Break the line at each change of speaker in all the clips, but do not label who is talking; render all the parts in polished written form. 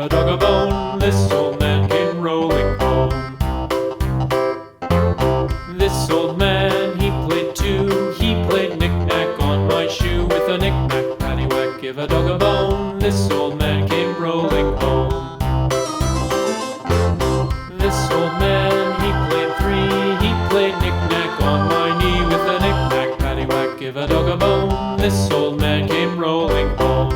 a dog a bone. This old man came rolling home. This old man, he played too. He played knick-knack on my shoe. With a knick-knack, paddywhack, give a dog a bone. This old man came rolling home. This old man, he played three. He played knick-knack on my knee. With a knick-knack, paddywhack, give a dog a bone. This old man came rolling home.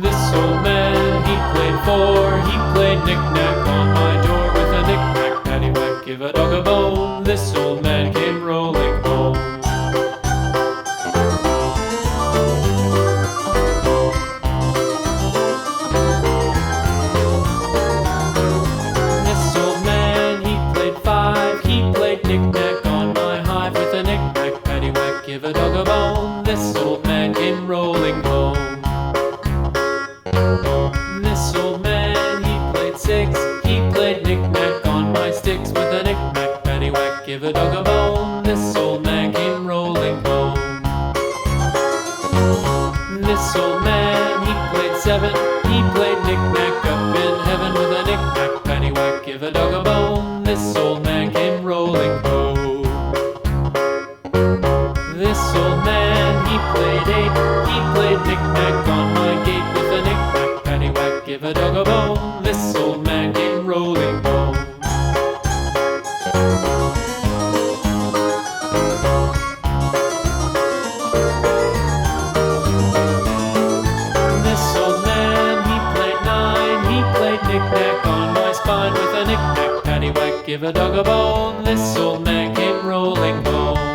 This old man, he played four. He played knick-knack on my door. With a knick-knack, paddywhack, give a dog a bone. This old man came rolling home. This old man, he played five. He played knick-knack on my hive. With a knick-knack, paddywhack, give a dog a bone. This old man came rolling home. This old man, he played six. He played knick-knack on my sticks. With a knick-knack, paddywhack, give a dog a bone. This old man came rolling home. This old man, he played seven. He played knick-knack up in heaven. With a knick-knack, paddywhack, give a dog a bone. This old man came rolling home. This old man, he played eight. He played knick-knack on my gate. With a knick-knack, paddywhack, give a dog a bone. This old man came rolling home. This old man, he played nine. He played knick-knack on my spine. With a knick-knack, paddywhack, give a dog a bone. This old man came rolling home.